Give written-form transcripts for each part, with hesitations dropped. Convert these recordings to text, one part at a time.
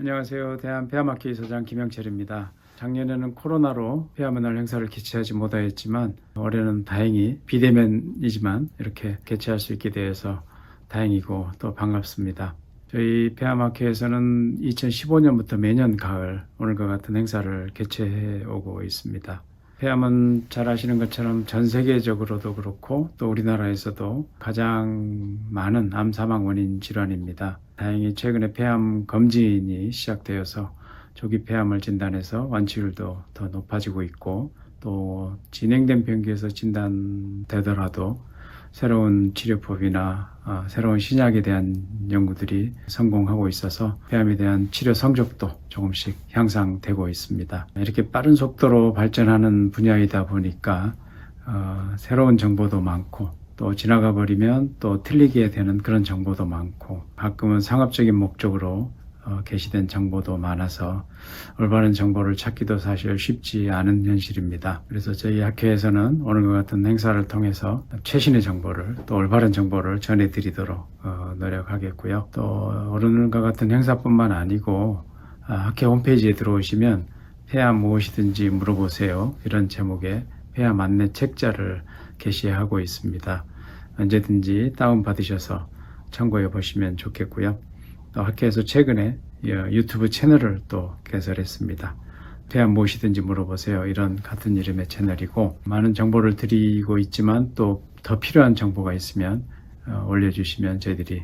안녕하세요. 대한폐암학회 이사장 김영철입니다. 작년에는 코로나로 폐암의 행사를 개최하지 못하였지만 올해는 다행히 비대면이지만 이렇게 개최할 수 있게 되어서 다행이고 또 반갑습니다. 저희 폐암학회에서는 2015년부터 매년 가을 오늘과 같은 행사를 개최해 오고 있습니다. 폐암은 잘 아시는 것처럼 전 세계적으로도 그렇고 또 우리나라에서도 가장 많은 암 사망 원인 질환입니다. 다행히 최근에 폐암 검진이 시작되어서 조기 폐암을 진단해서 완치율도 더 높아지고 있고 또 진행된 병기에서 진단되더라도 새로운 치료법이나 새로운 신약에 대한 연구들이 성공하고 있어서 폐암에 대한 치료 성적도 조금씩 향상되고 있습니다. 이렇게 빠른 속도로 발전하는 분야이다 보니까 새로운 정보도 많고 또 지나가 버리면 또 틀리게 되는 그런 정보도 많고 가끔은 상업적인 목적으로 게시된 정보도 많아서 올바른 정보를 찾기도 사실 쉽지 않은 현실입니다. 그래서 저희 학회에서는 오늘과 같은 행사를 통해서 최신의 정보를 또 올바른 정보를 전해드리도록 노력하겠고요. 또 오늘과 같은 행사뿐만 아니고 학회 홈페이지에 들어오시면 폐암 무엇이든지 물어보세요. 이런 제목의 폐암 안내 책자를 게시하고 있습니다. 언제든지 다운받으셔서 참고해 보시면 좋겠고요. 또 학회에서 최근에 유튜브 채널을 또 개설했습니다. 폐암 무엇이든지 물어보세요. 이런 같은 이름의 채널이고 많은 정보를 드리고 있지만 또 더 필요한 정보가 있으면 올려주시면 저희들이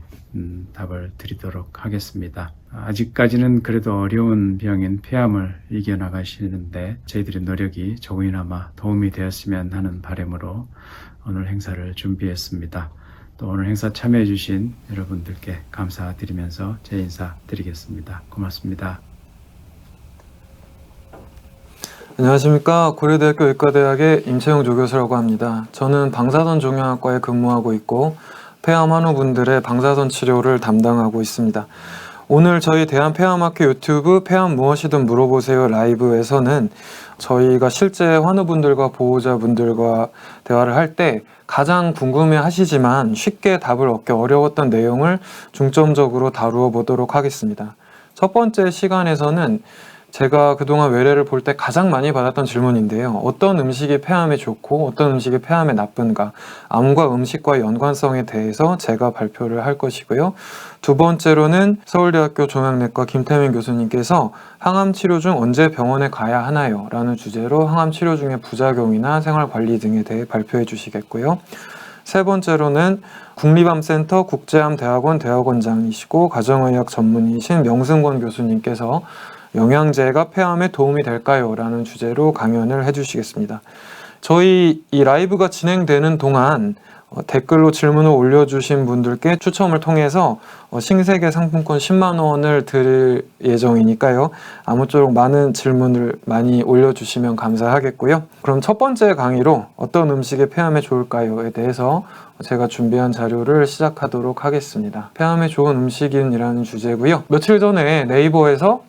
답을 드리도록 하겠습니다. 아직까지는 그래도 어려운 병인 폐암을 이겨나가시는데 저희들의 노력이 조금이나마 도움이 되었으면 하는 바람으로 오늘 행사를 준비했습니다. 또 오늘 행사 참여해 주신 여러분들께 감사드리면서 제 인사 드리겠습니다. 고맙습니다. 안녕하십니까. 고려대학교 의과대학의 임채용 조교수라고 합니다. 저는 방사선 종양학과에 근무하고 있고 폐암 환우분들의 방사선 치료를 담당하고 있습니다. 오늘 저희 대한폐암학회 유튜브 폐암 무엇이든 물어보세요 라이브에서는 저희가 실제 환우분들과 보호자분들과 대화를 할 때 가장 궁금해 하시지만 쉽게 답을 얻기 어려웠던 내용을 중점적으로 다루어 보도록 하겠습니다. 첫 번째 시간에서는 제가 그동안 외래를 볼 때 가장 많이 받았던 질문인데요. 어떤 음식이 폐암에 좋고 어떤 음식이 폐암에 나쁜가, 암과 음식과의 연관성에 대해서 제가 발표를 할 것이고요. 두 번째로는 서울대학교 종양내과 김태민 교수님께서 항암 치료 중 언제 병원에 가야 하나요? 라는 주제로 항암 치료 중의 부작용이나 생활관리 등에 대해 발표해 주시겠고요. 세 번째로는 국립암센터 국제암대학원 대학원장이시고 가정의학 전문의신 명승권 교수님께서 영양제가 폐암에 도움이 될까요? 라는 주제로 강연을 해주시겠습니다. 저희 이 라이브가 진행되는 동안 댓글로 질문을 올려주신 분들께 추첨을 통해서 신세계 상품권 10만 원을 드릴 예정이니까요. 아무쪼록 많은 질문을 많이 올려주시면 감사하겠고요. 그럼 첫 번째 강의로 어떤 음식이 폐암에 좋을까요?에 대해서 제가 준비한 자료를 시작하도록 하겠습니다. 폐암에 좋은 음식인이라는 주제고요. 며칠 전에 네이버에서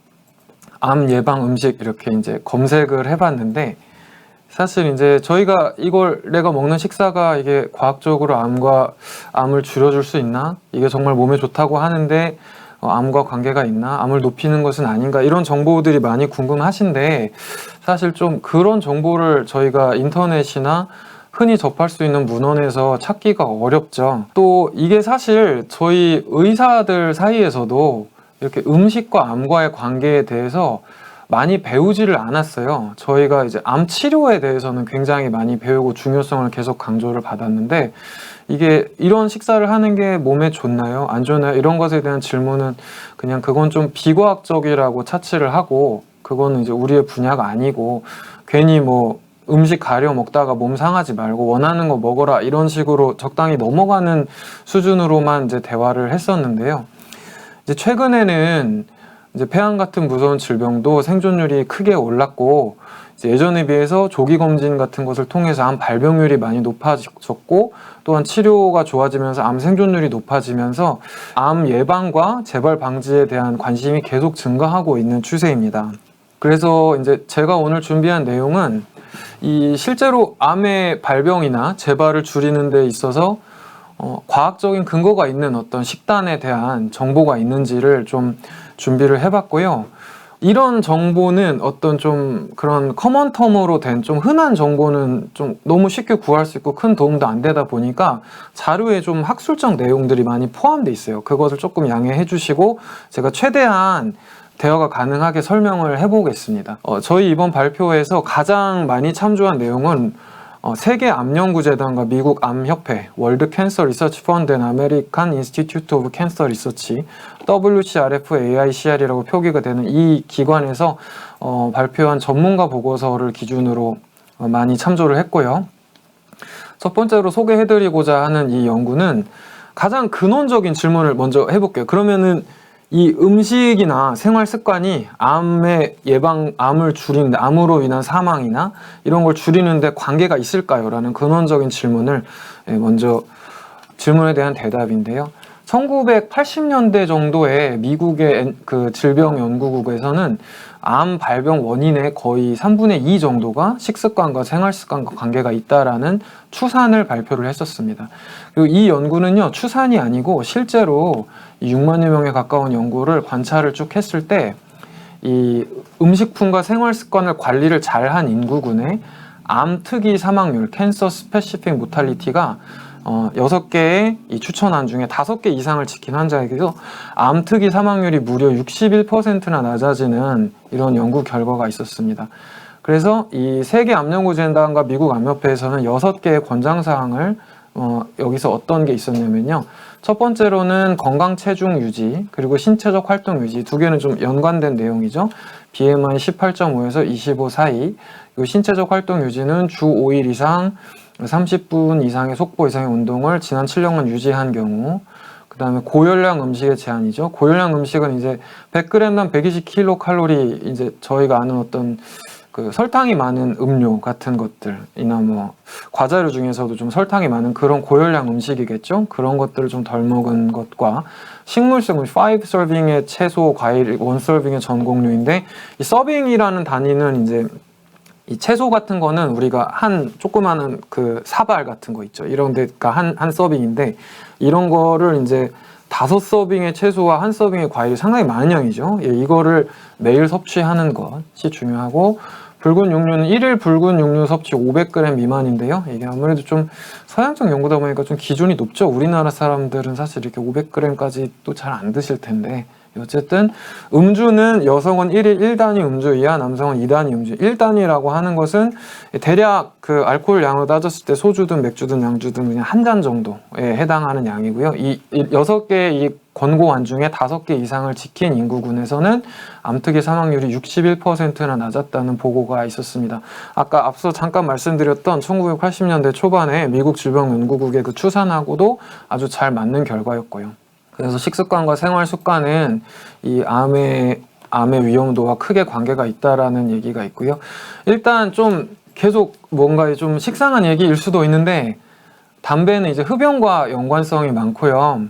암 예방 음식 이렇게 이제 검색을 해봤는데 사실 이제 저희가 이걸 내가 먹는 식사가 이게 과학적으로 암을 줄여줄 수 있나? 이게 정말 몸에 좋다고 하는데 암과 관계가 있나? 암을 높이는 것은 아닌가? 이런 정보들이 많이 궁금하신데 사실 좀 그런 정보를 저희가 인터넷이나 흔히 접할 수 있는 문헌에서 찾기가 어렵죠. 또 이게 사실 저희 의사들 사이에서도 이렇게 음식과 암과의 관계에 대해서 많이 배우지를 않았어요. 저희가 이제 암 치료에 대해서는 굉장히 많이 배우고 중요성을 계속 강조를 받았는데 이게 이런 식사를 하는 게 몸에 좋나요? 안 좋나요? 이런 것에 대한 질문은 그냥 그건 좀 비과학적이라고 차치를 하고 그거는 이제 우리의 분야가 아니고 괜히 뭐 음식 가려 먹다가 몸 상하지 말고 원하는 거 먹어라 이런 식으로 적당히 넘어가는 수준으로만 이제 대화를 했었는데요. 이제 최근에는 이제 폐암 같은 무서운 질병도 생존율이 크게 올랐고 이제 예전에 비해서 조기 검진 같은 것을 통해서 암 발병률이 많이 높아졌고 또한 치료가 좋아지면서 암 생존율이 높아지면서 암 예방과 재발 방지에 대한 관심이 계속 증가하고 있는 추세입니다. 그래서 이제 제가 오늘 준비한 내용은 이 실제로 암의 발병이나 재발을 줄이는 데 있어서 과학적인 근거가 있는 어떤 식단에 대한 정보가 있는지를 좀 준비를 해봤고요. 이런 정보는 어떤 좀 그런 커먼 텀으로 된 좀 흔한 정보는 좀 너무 쉽게 구할 수 있고 큰 도움도 안 되다 보니까 자료에 좀 학술적 내용들이 많이 포함되어 있어요. 그것을 조금 양해해 주시고 제가 최대한 대화가 가능하게 설명을 해보겠습니다. 저희 이번 발표에서 가장 많이 참조한 내용은 세계 암연구재단과 미국 암협회, 월드 캔서 리서치 펀드 앤 아메리칸 인스티튜트 오브 캔서 리서치, WCRF-AICR이라고 표기가 되는 이 기관에서 발표한 전문가 보고서를 기준으로 많이 참조를 했고요. 첫 번째로 소개해드리고자 하는 이 연구는 가장 근원적인 질문을 먼저 해볼게요. 그러면은 이 음식이나 생활 습관이 암을 줄이는데, 암으로 인한 사망이나 이런 걸 줄이는데 관계가 있을까요? 라는 근원적인 질문을 먼저 질문에 대한 대답인데요. 1980년대 정도에 미국의 그 질병연구국에서는 암 발병 원인의 거의 3분의 2 정도가 식습관과 생활습관과 관계가 있다라는 추산을 발표를 했었습니다. 그리고 이 연구는요, 추산이 아니고 실제로 6만여 명에 가까운 연구를 관찰을 쭉 했을 때 이 음식품과 생활습관을 관리를 잘한 인구군의 암 특이 사망률, 캔서 스페시픽 모탈리티가 6개의 이 추천안 중에 5개 이상을 지킨 환자에게도 암 특이 사망률이 무려 61%나 낮아지는 이런 연구 결과가 있었습니다. 그래서 이 세계 암연구재단과 미국 암협회에서는 6개의 권장사항을 여기서 어떤 게 있었냐면요. 첫 번째로는 건강 체중 유지, 그리고 신체적 활동 유지, 두 개는 좀 연관된 내용이죠. BMI 18.5에서 25 사이, 그리고 신체적 활동 유지는 주 5일 이상 30분 이상의 속보 이상의 운동을 지난 7년간 유지한 경우, 그 다음에 고열량 음식의 제한이죠. 고열량 음식은 이제 100g당 120kcal, 이제 저희가 아는 어떤 그 설탕이 많은 음료 같은 것들이나 뭐 과자류 중에서도 좀 설탕이 많은 그런 고열량 음식이겠죠. 그런 것들을 좀 덜 먹은 것과 식물성 5 서빙의 채소, 과일, 1 서빙의 전 곡류인데, 이 서빙이라는 단위는 이제 이 채소 같은 거는 우리가 한 조그마한 그 사발 같은 거 있죠. 이런 데가 한 서빙인데, 이런 거를 이제 5서빙의 채소와 1 서빙의 과일이 상당히 많은 양이죠. 예, 이거를 매일 섭취하는 것이 중요하고, 붉은 육류는 1일 붉은 육류 섭취 500g 미만인데요. 이게 아무래도 좀 서양적 연구다 보니까 좀 기준이 높죠. 우리나라 사람들은 사실 이렇게 500g까지 또 잘 안 드실 텐데, 어쨌든 음주는 여성은 1일 1단위 음주 이하, 남성은 2단위 음주. 1단위라고 하는 것은 대략 그 알코올 양으로 따졌을 때 소주든 맥주든 양주든 그냥 한 잔 정도에 해당하는 양이고요. 이 6개의 이 권고안 중에 5개 이상을 지킨 인구군에서는 암특이 사망률이 61%나 낮았다는 보고가 있었습니다. 아까 앞서 잠깐 말씀드렸던 1980년대 초반에 미국 질병연구국의 그 추산하고도 아주 잘 맞는 결과였고요. 그래서 식습관과 생활 습관은 이 암의 위험도와 크게 관계가 있다라는 얘기가 있고요. 일단 좀 계속 뭔가 좀 식상한 얘기일 수도 있는데, 담배는 이제 흡연과 연관성이 많고요.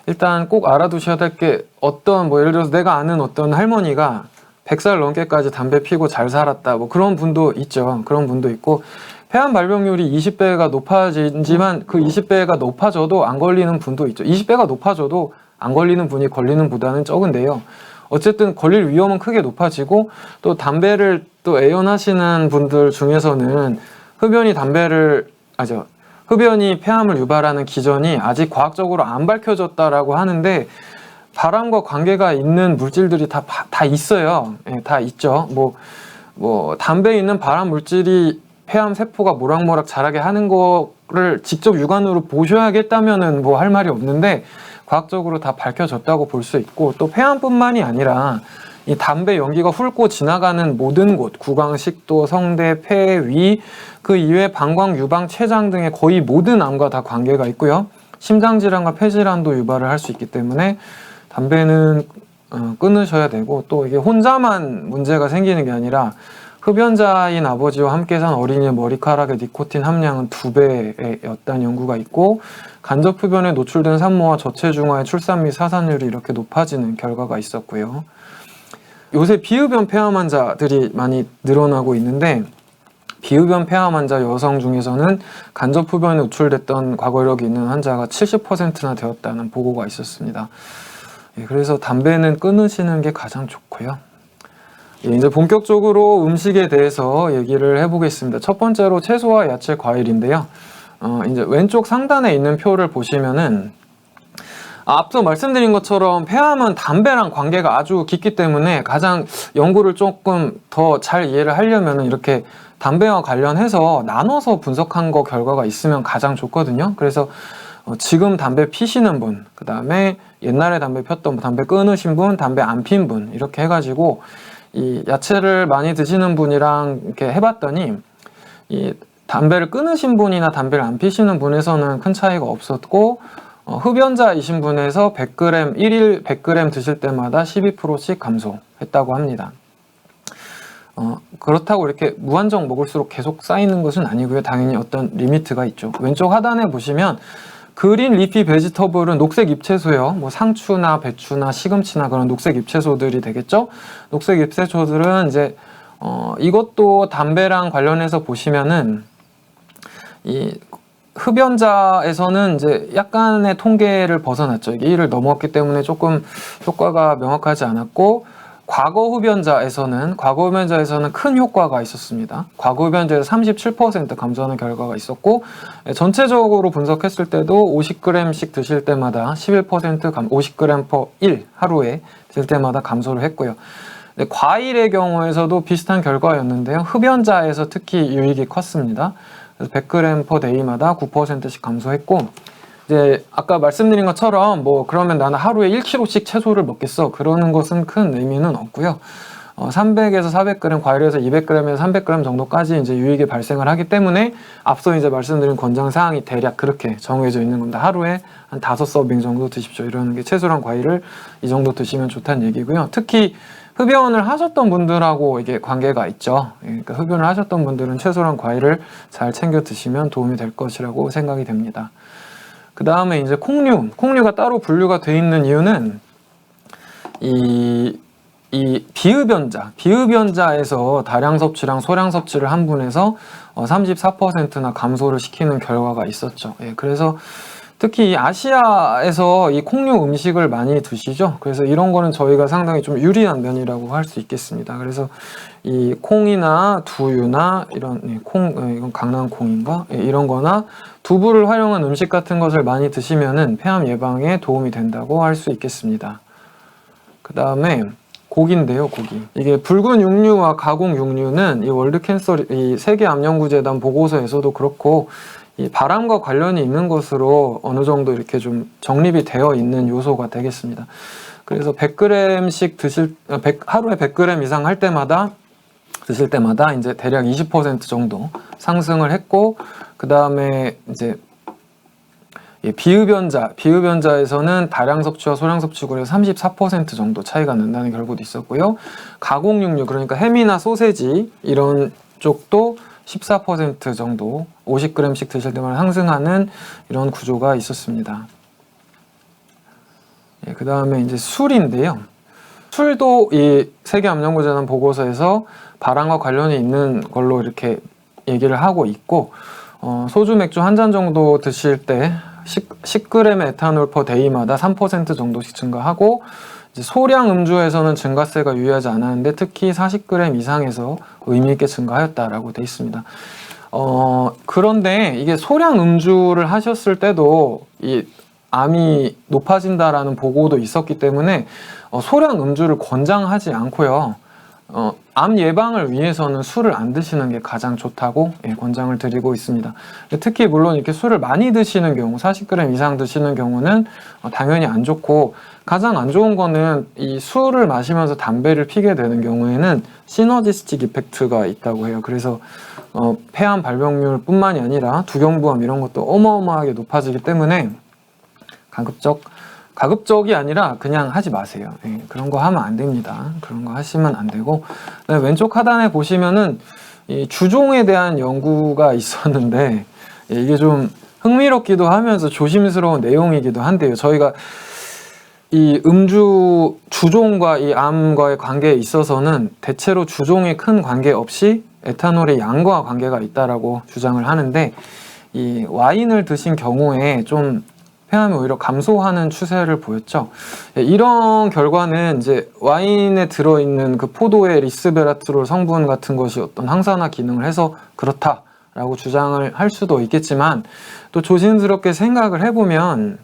일단 꼭 알아두셔야 될 게, 예를 들어서 내가 아는 어떤 할머니가 100살 넘게까지 담배 피고 잘 살았다, 뭐 그런 분도 있죠. 그런 분도 있고, 폐암 발병률이 20배가 높아지지만 그 20배가 높아져도 안 걸리는 분도 있죠. 20배가 높아져도 안 걸리는 분이 걸리는 보다는 적은데요. 어쨌든 걸릴 위험은 크게 높아지고, 또 담배를 또 애연하시는 분들 중에서는 흡연이 폐암을 유발하는 기전이 아직 과학적으로 안 밝혀졌다라고 하는데, 바람과 관계가 있는 물질들이 다 있어요. 예, 다 있죠. 담배에 있는 발암 물질이 폐암 세포가 모락모락 자라게 하는 거를 직접 육안으로 보셔야겠다면은 뭐 할 말이 없는데, 과학적으로 다 밝혀졌다고 볼 수 있고, 또 폐암뿐만이 아니라 이 담배 연기가 훑고 지나가는 모든 곳, 구강, 식도, 성대, 폐, 위, 그 이외 방광, 유방, 췌장 등의 거의 모든 암과 다 관계가 있고요. 심장질환과 폐질환도 유발을 할 수 있기 때문에 담배는 끊으셔야 되고, 또 이게 혼자만 문제가 생기는 게 아니라 흡연자인 아버지와 함께 산 어린이의 머리카락의 니코틴 함량은 2배였다는 연구가 있고, 간접 흡연에 노출된 산모와 저체중아의 출산 및 사산율이 이렇게 높아지는 결과가 있었고요. 요새 비흡연 폐암 환자들이 많이 늘어나고 있는데, 비흡연 폐암 환자 여성 중에서는 간접 흡연에 노출됐던 과거 이력이 있는 환자가 70%나 되었다는 보고가 있었습니다. 예, 그래서 담배는 끊으시는 게 가장 좋고요. 예, 이제 본격적으로 음식에 대해서 얘기를 해보겠습니다. 첫 번째로 채소와 야채, 과일인데요. 이제 왼쪽 상단에 있는 표를 보시면은 앞서 말씀드린 것처럼 폐암은 담배랑 관계가 아주 깊기 때문에 가장 연구를 조금 더 잘 이해를 하려면 이렇게 담배와 관련해서 나눠서 분석한 거 결과가 있으면 가장 좋거든요. 그래서 지금 담배 피시는 분, 그 다음에 옛날에 담배 폈던 분, 담배 끊으신 분, 담배 안 핀 분 이렇게 해가지고 이 야채를 많이 드시는 분이랑 이렇게 해봤더니 이 담배를 끊으신 분이나 담배를 안 피시는 분에서는 큰 차이가 없었고 흡연자이신 분에서 100g, 1일 100g 드실 때마다 12%씩 감소했다고 합니다. 그렇다고 이렇게 무한정 먹을수록 계속 쌓이는 것은 아니고요. 당연히 어떤 리미트가 있죠. 왼쪽 하단에 보시면 그린 리피 베지터블은 녹색 잎채소요. 뭐 상추나 배추나 시금치나 그런 녹색 잎채소들이 되겠죠. 녹색 잎채소들은 이제 이것도 담배랑 관련해서 보시면은 이 흡연자에서는 이제 약간의 통계를 벗어났죠. 이게 1을 넘었기 때문에 조금 효과가 명확하지 않았고 과거 흡연자에서는 큰 효과가 있었습니다. 과거 흡연자에서 37% 감소하는 결과가 있었고 전체적으로 분석했을 때도 50g씩 드실 때마다 11% 50g per 1 하루에 드실 때마다 감소를 했고요. 과일의 경우에서도 비슷한 결과였는데요. 흡연자에서 특히 유익이 컸습니다. 그래서 100g per day마다 9%씩 감소했고 이제 아까 말씀드린 것처럼 뭐 그러면 나는 하루에 1kg씩 채소를 먹겠어 그러는 것은 큰 의미는 없고요. 300에서 400g, 과일에서 200g에서 300g 정도까지 이제 유익이 발생을 하기 때문에 앞서 이제 말씀드린 권장 사항이 대략 그렇게 정해져 있는 겁니다. 하루에 한 5서빙 정도 드십시오. 이러는 게 채소랑 과일을 이 정도 드시면 좋다는 얘기고요. 특히 흡연을 하셨던 분들하고 이게 관계가 있죠. 그러니까 흡연을 하셨던 분들은 채소랑 과일을 잘 챙겨 드시면 도움이 될 것이라고 생각이 됩니다. 그 다음에 이제 콩류가 따로 분류가 되어 있는 이유는 이 비흡연자에서 다량 섭취랑 소량 섭취를 한 분에서 34%나 감소를 시키는 결과가 있었죠. 예, 그래서 특히 아시아에서 이 콩류 음식을 많이 드시죠. 그래서 이런 거는 저희가 상당히 좀 유리한 면이라고 할 수 있겠습니다. 그래서 이 콩이나 두유나 이런 이건 강낭콩인가? 이런 거나 두부를 활용한 음식 같은 것을 많이 드시면은 폐암 예방에 도움이 된다고 할 수 있겠습니다. 그 다음에 고기인데요, 고기. 이게 붉은 육류와 가공 육류는 이 월드 캔서, 이 세계 암연구재단 보고서에서도 그렇고 이 발암과 관련이 있는 것으로 어느 정도 이렇게 좀 정립이 되어 있는 요소가 되겠습니다. 그래서 100g씩 하루에 100g 이상 할 때마다 드실 때마다 이제 대략 20% 정도 상승을 했고, 그 다음에 이제 비흡연자에서는 다량 섭취와 소량 섭취로 34% 정도 차이가 난다는 결과도 있었고요. 가공육류, 그러니까 햄이나 소세지 이런 쪽도 14% 정도 50g씩 드실 때마다 상승하는 이런 구조가 있었습니다. 그 다음에 이제 술인데요. 술도 이 세계암연구재단 보고서에서 발암과 관련이 있는 걸로 이렇게 얘기를 하고 있고, 소주, 맥주 한 잔 정도 드실 때 10g 에탄올 per day마다 3% 정도씩 증가하고, 이제 소량 음주에서는 증가세가 유의하지 않았는데 특히 40g 이상에서 의미 있게 증가하였다라고 되어 있습니다. 그런데 이게 소량 음주를 하셨을 때도 이 암이 높아진다라는 보고도 있었기 때문에 소량 음주를 권장하지 않고요. 암 예방을 위해서는 술을 안 드시는 게 가장 좋다고 권장을 드리고 있습니다. 특히 물론 이렇게 술을 많이 드시는 경우, 40g 이상 드시는 경우는 당연히 안 좋고, 가장 안 좋은 거는 이 술을 마시면서 담배를 피게 되는 경우에는 시너지스틱 이펙트가 있다고 해요. 그래서 폐암 발병률 뿐만이 아니라 두경부암 이런 것도 어마어마하게 높아지기 때문에 가급적이 아니라 그냥 하지 마세요. 그런 거 하면 안 됩니다. 그런 거 하시면 안 되고, 왼쪽 하단에 보시면은 이 주종에 대한 연구가 있었는데 이게 좀 흥미롭기도 하면서 조심스러운 내용이기도 한데요. 저희가 이 주종과 이 암과의 관계에 있어서는 대체로 주종에 큰 관계 없이 에탄올의 양과 관계가 있다라고 주장을 하는데, 이 와인을 드신 경우에 좀 폐암이 오히려 감소하는 추세를 보였죠. 이런 결과는 이제 와인에 들어있는 그 포도의 리스베라트롤 성분 같은 것이 어떤 항산화 기능을 해서 그렇다라고 주장을 할 수도 있겠지만, 또 조심스럽게 생각을 해보면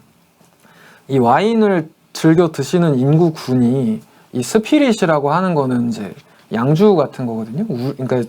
이 와인을 즐겨 드시는 인구군이 이 스피릿이라고 하는 거는 이제 양주 같은 거거든요. 그러니까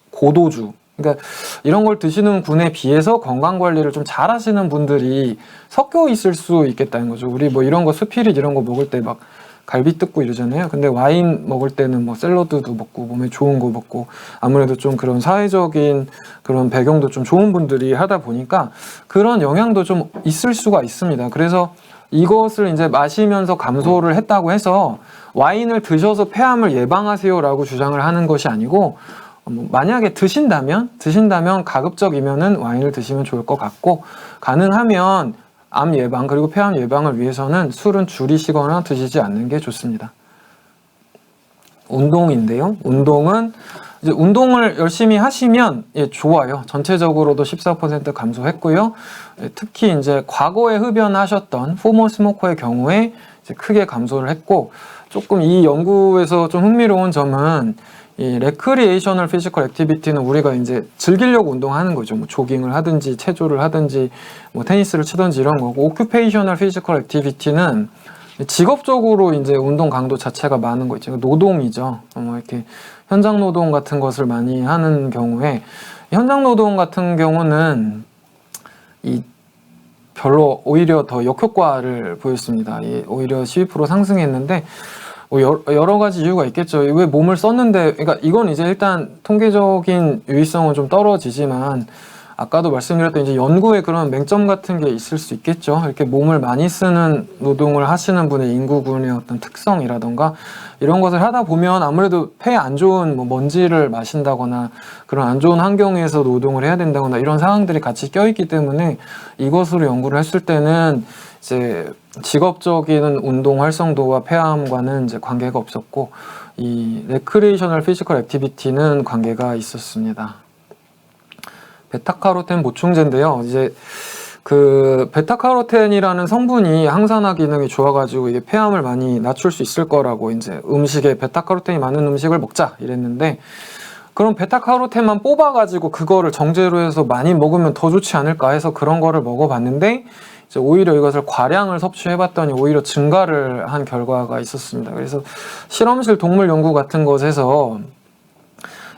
고도주. 그러니까 이런 걸 드시는 군에 비해서 건강 관리를 좀 잘 하시는 분들이 섞여 있을 수 있겠다는 거죠. 우리 뭐 이런 거 스피릿 이런 거 먹을 때 막 갈비 뜯고 이러잖아요. 근데 와인 먹을 때는 뭐 샐러드도 먹고 몸에 좋은 거 먹고 아무래도 좀 그런 사회적인 그런 배경도 좀 좋은 분들이 하다 보니까 그런 영향도 좀 있을 수가 있습니다. 그래서 이것을 이제 마시면서 감소를 했다고 해서 와인을 드셔서 폐암을 예방하세요라고 주장을 하는 것이 아니고, 만약에 드신다면 가급적이면은 와인을 드시면 좋을 것 같고, 가능하면 암 예방 그리고 폐암 예방을 위해서는 술은 줄이시거나 드시지 않는 게 좋습니다. 운동인데요. 운동은 이제 운동을 열심히 하시면 좋아요. 전체적으로도 14% 감소했고요. 특히 이제 과거에 흡연하셨던 포머 스모커의 경우에 이제 크게 감소를 했고, 조금 이 연구에서 좀 흥미로운 점은 이 레크리에이셔널 피지컬 액티비티는 우리가 이제 즐기려고 운동하는 거죠. 뭐 조깅을 하든지 체조를 하든지 뭐 테니스를 치든지 이런 거고, 오큐페이셔널 피지컬 액티비티는 직업적으로 이제 운동 강도 자체가 많은 거 있죠. 노동이죠. 이렇게 현장 노동 같은 것을 많이 하는 경우에, 현장 노동 같은 경우는 이 별로 오히려 더 역효과를 보였습니다. 오히려 12% 상승했는데, 여러 가지 이유가 있겠죠. 왜 몸을 썼는데, 그러니까 이건 이제 일단 통계적인 유의성은 좀 떨어지지만, 아까도 말씀드렸던 이제 연구에 그런 맹점 같은 게 있을 수 있겠죠. 이렇게 몸을 많이 쓰는 노동을 하시는 분의 인구군의 어떤 특성이라던가 이런 것을 하다 보면 아무래도 폐에 안 좋은 뭐 먼지를 마신다거나 그런 안 좋은 환경에서 노동을 해야 된다거나 이런 상황들이 같이 껴있기 때문에, 이것으로 연구를 했을 때는 이제 직업적인 운동 활성도와 폐암과는 이제 관계가 없었고, 이 레크리에이셔널 피지컬 액티비티는 관계가 있었습니다. 베타카로텐 보충제인데요. 이제 그 베타카로텐이라는 성분이 항산화 기능이 좋아가지고 이게 폐암을 많이 낮출 수 있을 거라고, 이제 음식에 베타카로텐이 많은 음식을 먹자 이랬는데, 그럼 베타카로텐만 뽑아가지고 그거를 정제로 해서 많이 먹으면 더 좋지 않을까 해서 그런 거를 먹어봤는데, 이제 오히려 이것을 과량을 섭취해봤더니 오히려 증가를 한 결과가 있었습니다. 그래서 실험실 동물 연구 같은 것에서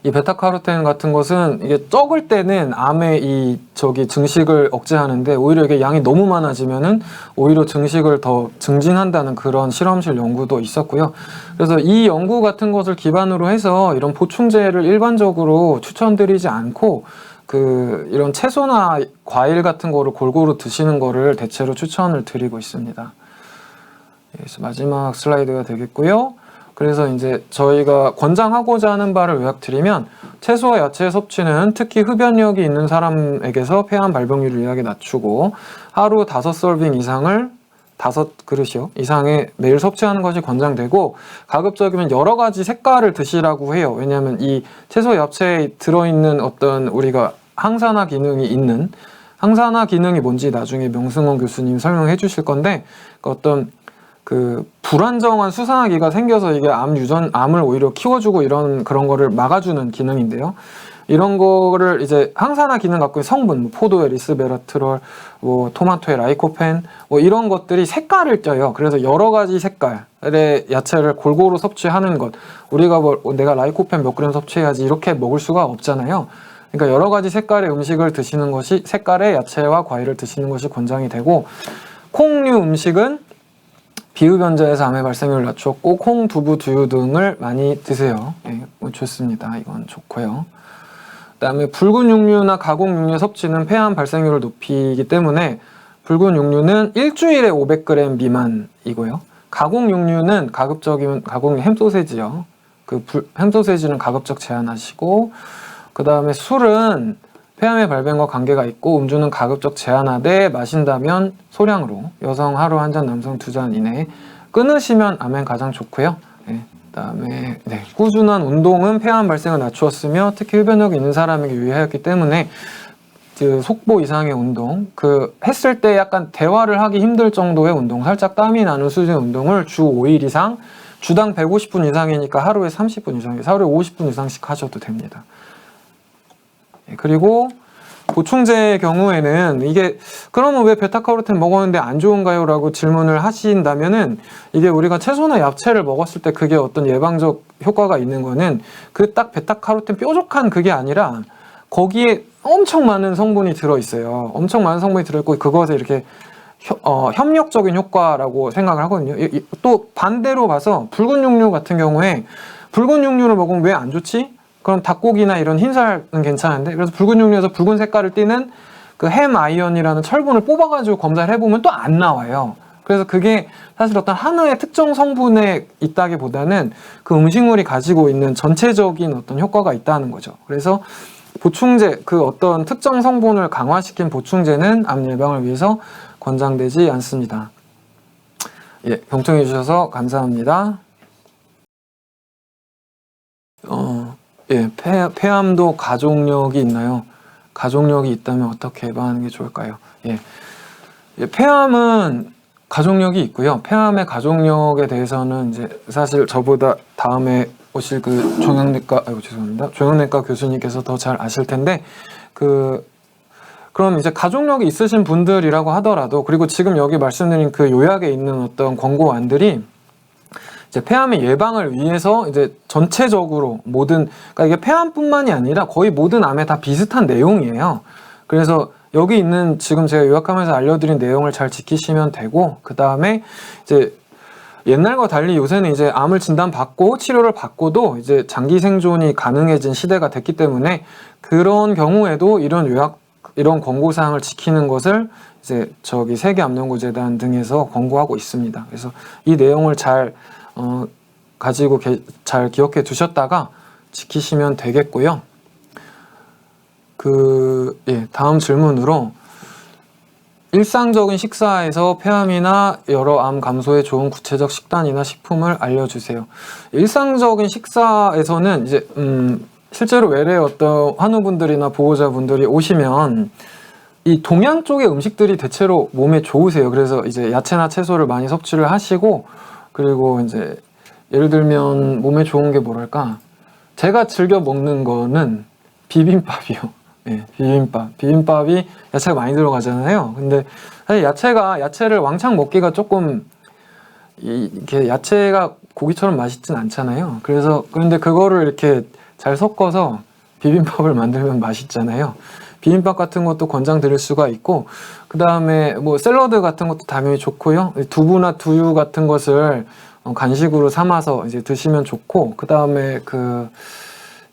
이 베타카로텐 같은 것은 이게 적을 때는 암의 증식을 억제하는데, 오히려 이게 양이 너무 많아지면은 오히려 증식을 더 증진한다는 그런 실험실 연구도 있었고요. 그래서 이 연구 같은 것을 기반으로 해서 이런 보충제를 일반적으로 추천드리지 않고, 이런 채소나 과일 같은 거를 골고루 드시는 거를 대체로 추천을 드리고 있습니다. 그래서 마지막 슬라이드가 되겠고요. 그래서 이제 저희가 권장하고자 하는 바를 요약드리면, 채소와 야채 섭취는 특히 흡연력이 있는 사람에게서 폐암 발병률을 유의하게 낮추고, 하루 5서빙 이상을 5그릇이요 이상의 매일 섭취하는 것이 권장되고, 가급적이면 여러 가지 색깔을 드시라고 해요. 왜냐하면 이 채소 야채에 들어있는 어떤 우리가 항산화 기능이 뭔지 나중에 명승원 교수님 설명해 주실 건데, 어떤 불안정한 수산화기가 생겨서 이게 암을 오히려 키워주고 그런 거를 막아주는 기능인데요. 이런 거를 이제 항산화 기능 갖고 있는 성분, 뭐 포도의 리스베라트롤, 뭐 토마토의 라이코펜, 뭐 이런 것들이 색깔을 쪄요. 그래서 여러 가지 색깔의 야채를 골고루 섭취하는 것. 우리가 내가 라이코펜 몇 그램 섭취해야지 이렇게 먹을 수가 없잖아요. 그러니까 여러 가지 색깔의 음식을 드시는 것이, 색깔의 야채와 과일을 드시는 것이 권장이 되고, 콩류 음식은 비흡연자에서 암의 발생률을 낮췄고, 콩, 두부, 두유 등을 많이 드세요. 좋습니다. 이건 좋고요. 그 다음에 붉은 육류나 가공 육류 섭취는 폐암 발생률을 높이기 때문에, 붉은 육류는 일주일에 500g 미만이고요. 가공 육류는 가급적이면 햄소세지요. 햄소세지는 가급적 제한하시고, 그 다음에 술은 폐암의 발병과 관계가 있고, 음주는 가급적 제한하되 마신다면 소량으로, 여성 하루 1잔, 남성 2잔 이내에 끊으시면 암엔 가장 좋고요. 그다음에 꾸준한 운동은 폐암 발생을 낮추었으며 특히 흡연력이 있는 사람에게 유의하였기 때문에 그 속보 이상의 운동, 그 했을 때 약간 대화를 하기 힘들 정도의 운동, 살짝 땀이 나는 수준의 운동을 주 5일 이상, 주당 150분 이상이니까 하루에 30분 이상, 하루에 50분 이상씩 하셔도 됩니다. 그리고 보충제의 경우에는 이게 그러면 왜 베타카로틴 먹었는데 안 좋은가요? 라고 질문을 하신다면은 이게 우리가 채소나 야채를 먹었을 때 그게 어떤 예방적 효과가 있는 거는 그 딱 베타카로틴 뾰족한 그게 아니라 거기에 엄청 많은 성분이 들어있어요. 엄청 많은 성분이 들어있고 그것에 이렇게 협력적인 효과라고 생각을 하거든요. 또 반대로 봐서 붉은 육류 같은 경우에 붉은 육류를 먹으면 왜 안 좋지? 그럼 닭고기나 이런 흰살은 괜찮은데 그래서 붉은 육류에서 붉은 색깔을 띠는 그 햄아이언이라는 철분을 뽑아가지고 검사를 해보면 또 안 나와요. 그래서 그게 사실 어떤 하나의 특정 성분에 있다기보다는 그 음식물이 가지고 있는 전체적인 어떤 효과가 있다는 거죠. 그래서 보충제, 그 어떤 특정 성분을 강화시킨 보충제는 암 예방을 위해서 권장되지 않습니다. 예, 경청해 주셔서 감사합니다. 예, 폐암도 가족력이 있나요? 가족력이 있다면 어떻게 예방하는 게 좋을까요? 예, 폐암은 가족력이 있고요. 폐암의 가족력에 대해서는 이제 사실 저보다 다음에 오실 그 종양내과 교수님께서 더 잘 아실 텐데 그럼 이제 가족력이 있으신 분들이라고 하더라도 그리고 지금 여기 말씀드린 그 요약에 있는 어떤 권고안들이 이제 폐암의 예방을 위해서 이제 전체적으로 그러니까 이게 폐암뿐만이 아니라 거의 모든 암에 다 비슷한 내용이에요. 그래서 여기 있는 지금 제가 요약하면서 알려드린 내용을 잘 지키시면 되고 그 다음에 이제 옛날과 달리 요새는 이제 암을 진단받고 치료를 받고도 이제 장기 생존이 가능해진 시대가 됐기 때문에 그런 경우에도 이런 권고사항을 지키는 것을 이제 세계암연구재단 등에서 권고하고 있습니다. 그래서 이 내용을 잘 가지고 잘 기억해 두셨다가 지키시면 되겠고요. 다음 질문으로 일상적인 식사에서 폐암이나 여러 암 감소에 좋은 구체적 식단이나 식품을 알려주세요. 일상적인 식사에서는 이제 실제로 외래 어떤 환우분들이나 보호자분들이 오시면 이 동양 쪽의 음식들이 대체로 몸에 좋으세요. 그래서 이제 야채나 채소를 많이 섭취를 하시고 그리고 이제 예를 들면 몸에 좋은 게 뭐랄까 제가 즐겨 먹는 거는 비빔밥이요. 예, 비빔밥이 야채가 많이 들어가잖아요. 근데 사실 야채를 왕창 먹기가 조금 이렇게 야채가 고기처럼 맛있진 않잖아요. 그런데 그거를 이렇게 잘 섞어서 비빔밥을 만들면 맛있잖아요. 비빔밥 같은 것도 권장드릴 수가 있고 그 다음에 뭐 샐러드 같은 것도 당연히 좋고요. 두부나 두유 같은 것을 간식으로 삼아서 이제 드시면 좋고 그 다음에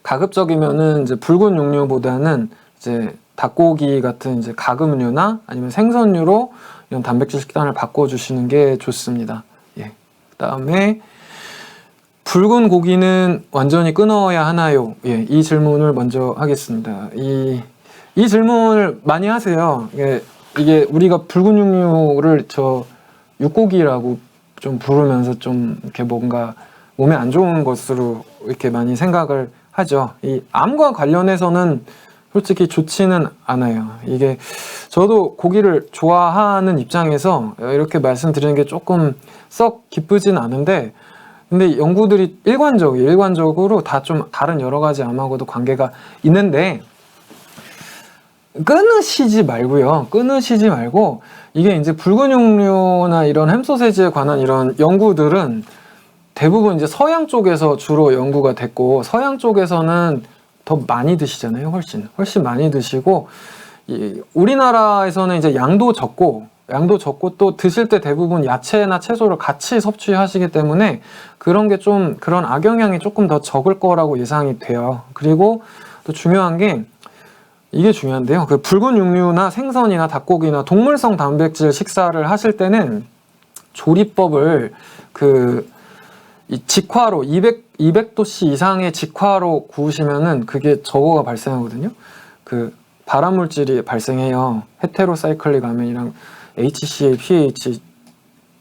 가급적이면은 이제 붉은 육류보다는 이제 닭고기 같은 이제 가금류나 아니면 생선류로 이런 단백질 식단을 바꿔주시는 게 좋습니다. 예. 그 다음에 붉은 고기는 완전히 끊어야 하나요? 예, 이 질문을 먼저 하겠습니다. 이 질문을 많이 하세요. 이게 우리가 붉은 육류를 육고기라고 좀 부르면서 좀 이렇게 뭔가 몸에 안 좋은 것으로 이렇게 많이 생각을 하죠. 이 암과 관련해서는 솔직히 좋지는 않아요. 이게 저도 고기를 좋아하는 입장에서 이렇게 말씀드리는 게 조금 썩 기쁘진 않은데 근데 연구들이 일관적으로 다 좀 다른 여러 가지 암하고도 관계가 있는데 끊으시지 말고 이게 이제 붉은 육류나 이런 햄소세지에 관한 이런 연구들은 대부분 이제 서양 쪽에서 주로 연구가 됐고 서양 쪽에서는 더 많이 드시잖아요. 훨씬 많이 드시고 우리나라에서는 이제 양도 적고 또 드실 때 대부분 야채나 채소를 같이 섭취하시기 때문에 그런 악영향이 조금 더 적을 거라고 예상이 돼요. 그리고 또 중요한 게 이게 중요한데요. 그 붉은 육류나 생선이나 닭고기나 동물성 단백질 식사를 하실 때는 조리법을 이 직화로 200도씨 이상의 직화로 구우시면은 그게 저거가 발생하거든요. 발암물질이 발생해요. 헤테로사이클릭 아멘이랑 HCA, PH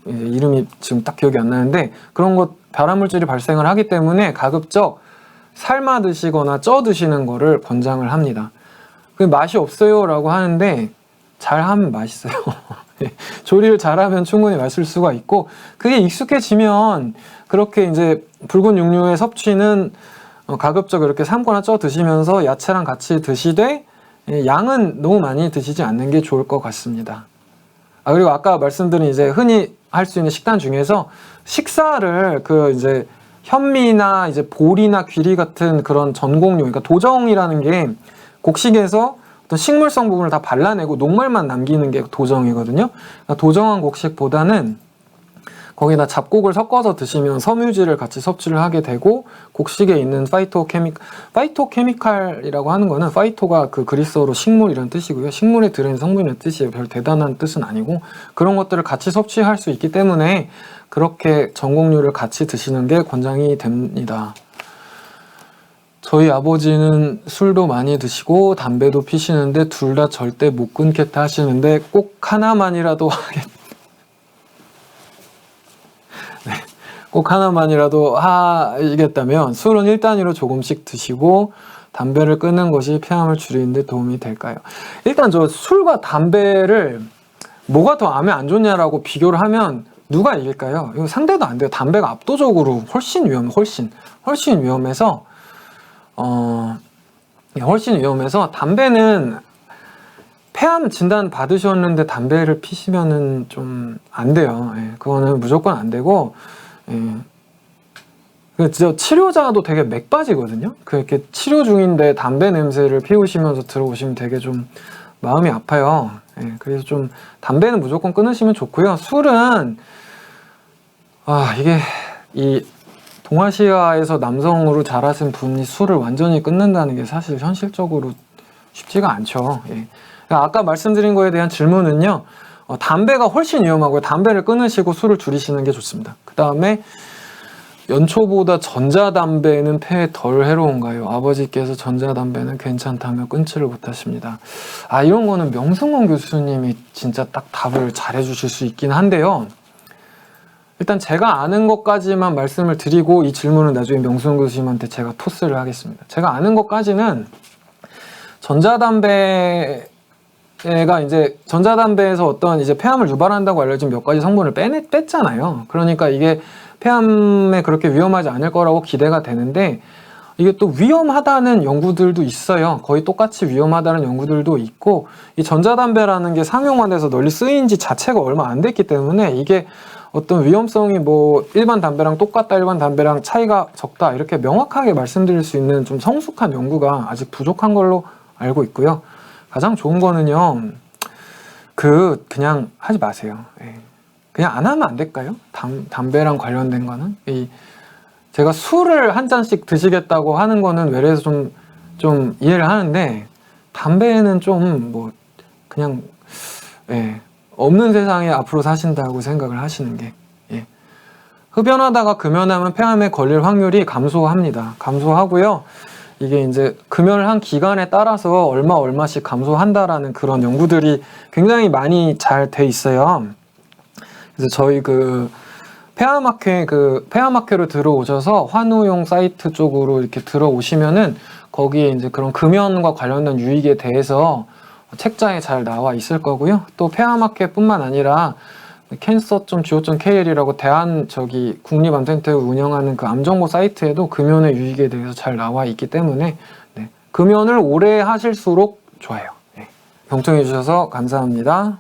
이름이 지금 딱 기억이 안 나는데 그런 것 발암물질이 발생을 하기 때문에 가급적 삶아 드시거나 쪄 드시는 거를 권장을 합니다. 그 맛이 없어요 라고 하는데 잘하면 맛있어요. 조리를 잘하면 충분히 맛있을 수가 있고, 그게 익숙해지면 그렇게 이제 붉은 육류의 섭취는 가급적 이렇게 삶거나 쪄 드시면서 야채랑 같이 드시되 양은 너무 많이 드시지 않는 게 좋을 것 같습니다. 그리고 아까 말씀드린 이제 흔히 할 수 있는 식단 중에서 식사를 그 이제 현미나 이제 보리나 귀리 같은 그런 전공류, 그러니까 도정이라는 게 곡식에서 어떤 식물성 부분을 다 발라내고 녹말만 남기는 게 도정이거든요. 그러니까 도정한 곡식보다는 거기다 잡곡을 섞어서 드시면 섬유질을 같이 섭취를 하게 되고, 곡식에 있는 파이토케미칼이라고 하는 거는 파이토가 그 그리스어로 식물이라는 뜻이고요. 식물에 들어있는 성분이라는 뜻이에요. 별 대단한 뜻은 아니고 그런 것들을 같이 섭취할 수 있기 때문에 그렇게 전곡류를 같이 드시는 게 권장이 됩니다. 저희 아버지는 술도 많이 드시고 담배도 피시는데 둘 다 절대 못 끊겠다 하시는데 꼭 하나만이라도 꼭 하나만이라도 하시겠다면 술은 1단위로 조금씩 드시고 담배를 끊는 것이 폐암을 줄이는 데 도움이 될까요? 일단 저 술과 담배를 뭐가 더 암에 안 좋냐라고 비교를 하면 누가 이길까요? 이거 상대도 안 돼요. 담배가 압도적으로 훨씬 위험해서 훨씬 위험해서 담배는 폐암 진단 받으셨는데 담배를 피시면은 좀 안 돼요. 예, 그거는 무조건 안 되고, 저 치료자도 되게 맥 빠지거든요. 그렇게 치료 중인데 담배 냄새를 피우시면서 들어오시면 되게 좀 마음이 아파요. 예, 그래서 좀 담배는 무조건 끊으시면 좋고요. 술은 이게 이 동아시아에서 남성으로 자라신 분이 술을 완전히 끊는다는 게 사실 현실적으로 쉽지가 않죠. 예. 아까 말씀드린 거에 대한 질문은요, 담배가 훨씬 위험하고요. 담배를 끊으시고 술을 줄이시는 게 좋습니다. 그 다음에 연초보다 전자담배는 폐에 덜 해로운가요? 아버지께서 전자담배는 괜찮다며 끊지를 못하십니다. 이런 거는 명승원 교수님이 진짜 딱 답을 잘 해주실 수 있긴 한데요. 일단 제가 아는 것까지만 말씀을 드리고 이 질문은 나중에 명승원 교수님한테 제가 토스를 하겠습니다. 제가 아는 것까지는 전자담배가 이제 전자담배에서 어떤 이제 폐암을 유발한다고 알려진 몇 가지 성분을 뺐잖아요. 그러니까 이게 폐암에 그렇게 위험하지 않을 거라고 기대가 되는데, 이게 또 위험하다는 연구들도 있어요. 거의 똑같이 위험하다는 연구들도 있고, 이 전자담배라는 게 상용화돼서 널리 쓰인 지 자체가 얼마 안 됐기 때문에 이게 어떤 위험성이 뭐 일반 담배랑 똑같다, 일반 담배랑 차이가 적다, 이렇게 명확하게 말씀드릴 수 있는 좀 성숙한 연구가 아직 부족한 걸로 알고 있고요. 가장 좋은 거는요, 그냥 하지 마세요. 예. 그냥 안 하면 안 될까요? 담배랑 관련된 거는. 제가 술을 한 잔씩 드시겠다고 하는 거는 외래에서 좀 이해를 하는데, 담배는 좀 뭐 그냥 없는 세상에 앞으로 사신다고 생각을 하시는 게, 흡연하다가 금연하면 폐암에 걸릴 확률이 감소합니다. 감소하고요. 이게 이제 금연을 한 기간에 따라서 얼마씩 감소한다라는 그런 연구들이 굉장히 많이 잘 돼 있어요. 그래서 저희 폐암학회로 들어오셔서 환우용 사이트 쪽으로 이렇게 들어오시면은 거기에 이제 그런 금연과 관련된 유익에 대해서 책자에 잘 나와 있을 거고요. 또 폐암학회뿐만 아니라 cancer.go.kr이라고 국립암센터가 운영하는 그 암정보 사이트에도 금연의 유익에 대해서 잘 나와 있기 때문에 금연을 오래 하실수록 좋아요. 경청해 주셔서 감사합니다.